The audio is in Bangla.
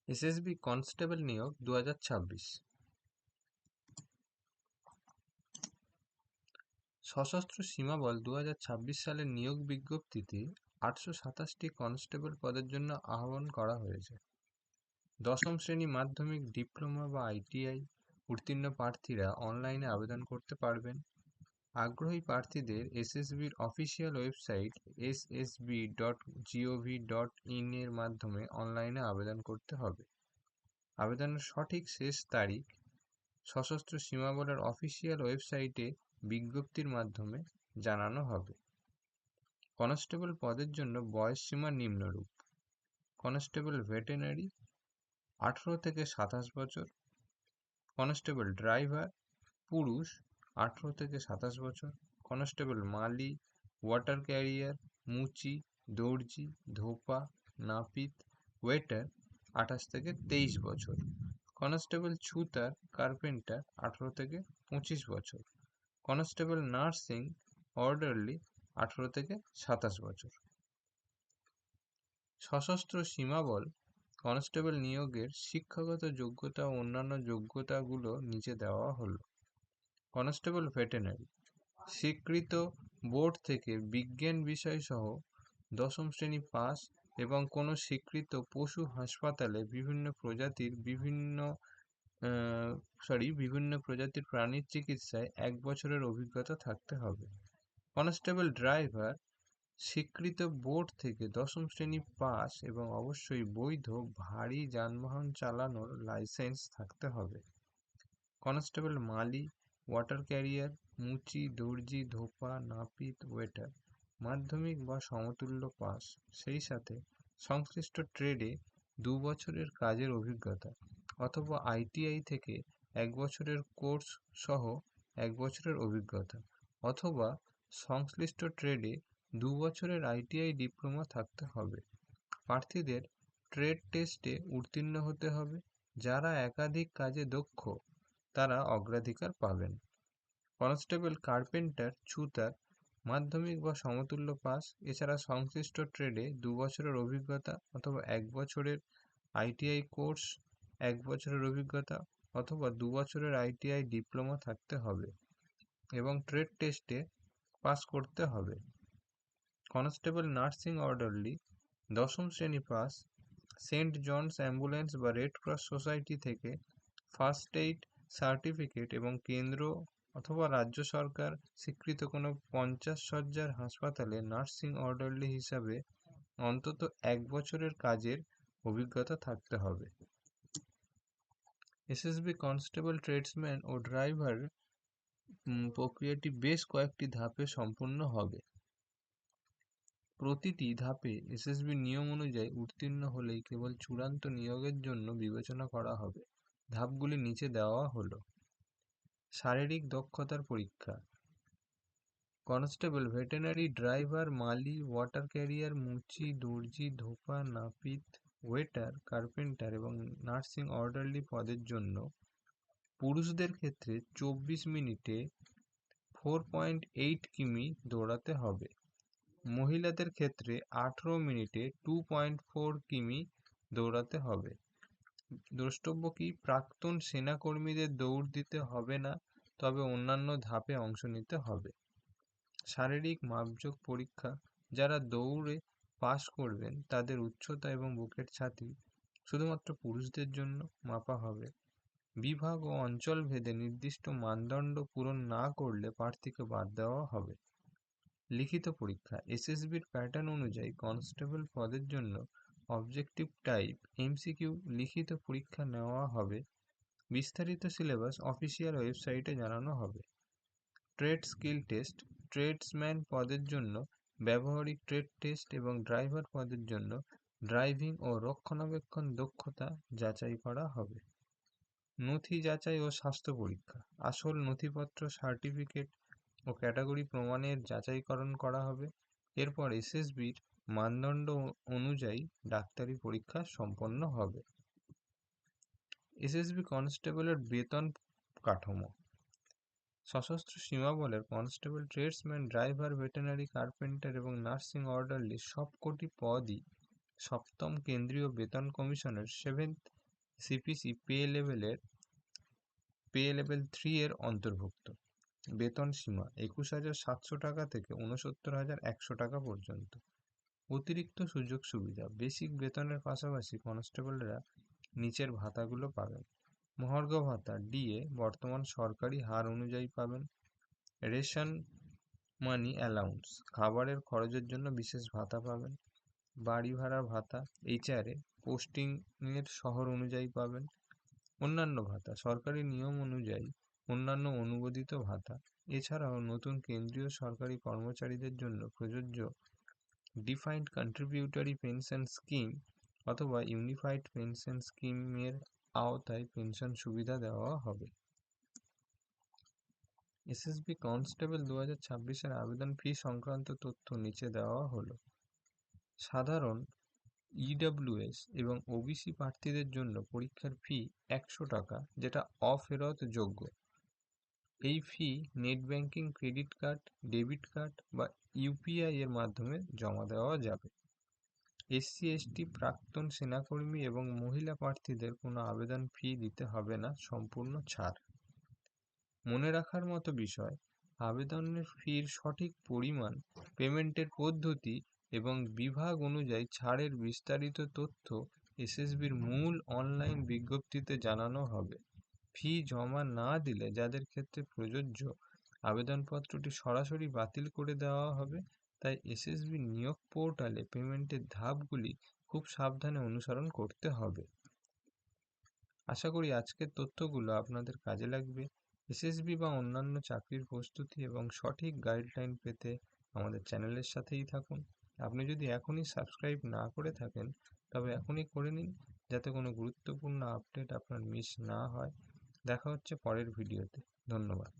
এসএসবি কনস্টেবল নিয়োগ 2026। সশস্ত্র সীমাবল 2026 সালের নিয়োগ বিজ্ঞপ্তিতে 827টি কনস্টেবল পদের জন্য আহ্বান করা হয়েছে। দশম শ্রেণী মাধ্যমিক, ডিপ্লোমা বা আইটিআই উত্তীর্ণ প্রার্থীরা অনলাইনে আবেদন করতে পারবেন। আগ্রহী প্রার্থীদের এসএসবির অফিসিয়াল ওয়েবসাইট ssb.gov.in এর মাধ্যমে অনলাইনে আবেদন করতে হবে। আবেদনের সঠিক শেষ তারিখ সশস্ত্র সীমাবলের অফিসিয়াল ওয়েবসাইটে বিজ্ঞপ্তির মাধ্যমে জানানো হবে। কনস্টেবল পদের জন্য বয়সসীমা নিম্নরূপ: কনস্টেবল ভেটেরিনারি 18 থেকে 27 বছর, কনস্টেবল ড্রাইভার পুরুষ 18 থেকে 27 বছর, কনস্টেবল মালি, ওয়াটার ক্যারিয়ার, মুচি, দর্জি, ধোপা, নাপিত, ওয়েটার 28 থেকে 23 বছর, কনস্টেবল ছুতার, কার্পেন্টার 18 থেকে 25 বছর, কনস্টেবল নার্সিং অর্ডারলি 18 থেকে 27 বছর। সশস্ত্র সীমাবল কনস্টেবল নিয়োগের শিক্ষাগত যোগ্যতা ও অন্যান্য যোগ্যতাগুলো নিচে দেওয়া হলো। কনস্টেবল ভেটেরিনারি স্বীকৃত বোর্ড থেকে বিজ্ঞান বিষয় সহ দশম শ্রেণী পাস এবং কোনো স্বীকৃত পশু হাসপাতালে বিভিন্ন প্রজাতির প্রাণীর চিকিৎসায় 1 বছরের অভিজ্ঞতা থাকতে হবে। কনস্টেবল ড্রাইভার স্বীকৃত বোর্ড থেকে দশম শ্রেণী পাস এবং অবশ্যই বৈধ ভারী যানবাহন চালানোর লাইসেন্স থাকতে হবে। কনস্টেবল মালি, ওয়াটার ক্যারিয়ার, মুচি, দর্জি, ধোপা, নাপিত, ওয়েটার মাধ্যমিক বা সমতুল্য পাস, সেই সাথে সংশ্লিষ্ট ট্রেডে 2 বছরের কাজের অভিজ্ঞতা অথবা আইটিআই থেকে 1 বছরের কোর্স সহ 1 বছরের অভিজ্ঞতা অথবা সংশ্লিষ্ট ট্রেডে 2 বছরের আইটিআই ডিপ্লোমা থাকতে হবে। প্রার্থীদের ট্রেড টেস্টে উত্তীর্ণ হতে হবে। যারা একাধিক কাজে দক্ষ তারা অগ্রাধিকার পাবেন। কনস্টেবল কার্পেন্টার ছুতার মাধ্যমিক বা সমতুল্য পাস, এছাড়া সংশ্লিষ্ট ট্রেডে 2 বছরের অভিজ্ঞতা অথবা 1 বছরের আইটিআই কোর্স, 1 বছরের অভিজ্ঞতা অথবা 2 বছরের আইটিআই ডিপ্লোমা থাকতে হবে এবং ট্রেড টেস্টে পাস করতে হবে। কনস্টেবল নার্সিং অর্ডারলি দশম শ্রেণী পাস, সেন্ট জনস অ্যাম্বুলেন্স বা রেড ক্রস সোসাইটি থেকে ফার্স্ট এইড সার্টিফিকেট এবং কেন্দ্র অথবা রাজ্য সরকার স্বীকৃত কোনো 50 শয্যার হাসপাতালে নার্সিং অর্ডারলি হিসাবে অন্তত 1 বছরের কাজের অভিজ্ঞতা থাকতে হবে। এসএসবি কনস্টেবল ট্রেডসম্যান ও ড্রাইভার প্রক্রিয়াটি বেশ কয়েকটি ধাপে সম্পন্ন হবে। প্রতিটি ধাপে এসএসবি নিয়ম অনুযায়ী উত্তীর্ণ হলেই কেবল চূড়ান্ত নিয়োগের জন্য বিবেচনা করা হবে। ধাপগুলি নিচে দেওয়া হলো। শারীরিক দক্ষতার পরীক্ষা: কনস্টেবল ভেটেরিনারি, ড্রাইভার, মালি, ওয়াটার ক্যারিয়ার, মুচি, দর্জি, ধোপা, নাপিত, ওয়েটার, কার্পেন্টার এবং নার্সিং অর্ডারলি পদের জন্য পুরুষদের ক্ষেত্রে 24 মিনিটে 4.8 কিমি দৌড়াতে হবে। মহিলাদের ক্ষেত্রে 18 মিনিটে 2.4 কিমি দৌড়াতে হবে। দ্রষ্টব্য কি: প্রাক্তন সেনাকর্মীদের দৌড় দিতে হবে না, তবে অন্যান্য ধাপে অংশ নিতে হবে। শারীরিক মাপজোক পরীক্ষা: যারা দৌড়ে পাস করবেন তাদের উচ্চতা এবং বুকের ছাতি শুধুমাত্র পুরুষদের জন্য মাপা হবে। বিভাগ ও অঞ্চল ভেদে নির্দিষ্ট মানদণ্ড পূরণ না করলে প্রার্থীকে বাদ দেওয়া হবে। লিখিত পরীক্ষা: এসএসবির প্যাটার্ন অনুযায়ী কনস্টেবল পদের জন্য অবজেক্টিভ টাইপ এমসিকিউ লিখিত পরীক্ষা নেওয়া হবে। বিস্তারিত সিলেবাস অফিসিয়াল ওয়েবসাইটে জানানো হবে। ট্রেড স্কিল টেস্ট: ট্রেডসম্যান পদের জন্য ব্যবহারিক ট্রেড টেস্ট এবং ড্রাইভার পদের জন্য ড্রাইভিং ও রক্ষণাবেক্ষণ দক্ষতা যাচাই করা হবে। নথি যাচাই ও স্বাস্থ্য পরীক্ষা: আসল নথিপত্র, সার্টিফিকেট ও ক্যাটাগরি প্রমাণের যাচাইকরণ করা হবে। এরপর এসএসবির মানদণ্ড অনুযায়ী ডাক্তারি পরীক্ষা সম্পন্ন হবে। এসএসবি কনস্টেবলের বেতন কাঠামো: সশস্ত্র সীমাবলের constable, tradesman, driver, veterinary, carpenter এবং নার্সিং অর্ডারলি সবকটি পদই 7ম কেন্দ্রীয় বেতন কমিশনের 7th সিপিসি পে লেভেল 3 এর অন্তর্ভুক্ত। বেতন সীমা 21,700 টাকা থেকে 69,100 টাকা পর্যন্ত। অতিরিক্ত সুযোগ সুবিধা, বেসিক বেতনের পাশাপাশি কনস্টেবলরা নিচের ভাতাগুলো পাবেন। মহার্ঘ ভাতা ডিএ বর্তমান সরকারি হার অনুযায়ী পাবেন। রেশন মানি অ্যালাউন্স, খাবারের খরচের জন্য বিশেষ ভাতা পাবেন। বাড়ি ভাড়া ভাতা এইচআরএ পোস্টিংয়ের শহর অনুযায়ী পাবেন। অন্যান্য ভাতা, সরকারি নিয়ম অনুযায়ী অন্যান্য অনুমোদিত ভাতা। এছাড়াও নতুন কেন্দ্রীয় সরকারি কর্মচারীদের জন্য প্রযোজ্য ডিফাইন্ড কন্ট্রিবিউটরি পেনশন স্কিম অথবা ইউনিফাইড পেনশন স্কিমের আওতায় পেনশন সুবিধা দেওয়া হবে। এসএসবি কনস্টেবল 2026-এর আবেদন ফি সংক্রান্ত তথ্য নিচে দেওয়া হলো। সাধারণ ইডব্লিউএস এবং ওবিসি প্রার্থীদের জন্য পরীক্ষার ফি 100 টাকা, যেটা অফেরতযোগ্য। এই fee net banking, credit card, debit card বা ইউপিআই এর মাধ্যমে জমা দেওয়া যাবে। এসসি এসটি, প্রাক্তন সেনাকর্মী এবং মহিলা প্রার্থীদের কোনো আবেদন ফি দিতে হবে না, সম্পূর্ণ ছাড়। মনে রাখার মতো বিষয়, আবেদনের ফির সঠিক পরিমাণ, পেমেন্টের পদ্ধতি এবং বিভাগ অনুযায়ী ছাড়ের বিস্তারিত তথ্য এসএসবির মূল অনলাইন বিজ্ঞপ্তিতে জানানো হবে। ফি জমা না দিলে যাদের ক্ষেত্রে প্রযোজ্য, আবেদনপত্রটি সরাসরি বাতিল করে দেওয়া হবে। তাই এসএসবি নিয়োগ পোর্টালে পেমেন্টের ধাপগুলি খুব সাবধানে অনুসরণ করতে হবে। আশা করি আজকের তথ্যগুলো আপনাদের কাজে লাগবে। এসএসবি বা অন্যান্য চাকরির প্রস্তুতি এবং সঠিক গাইডলাইন পেতে আমাদের চ্যানেলের সাথেই থাকুন। আপনি যদি এখনই সাবস্ক্রাইব না করে থাকেন, তবে এখনই করে নিন, যাতে কোনো গুরুত্বপূর্ণ আপডেট আপনার মিস না হয়। দেখা হচ্ছে পরের ভিডিওতে। ধন্যবাদ।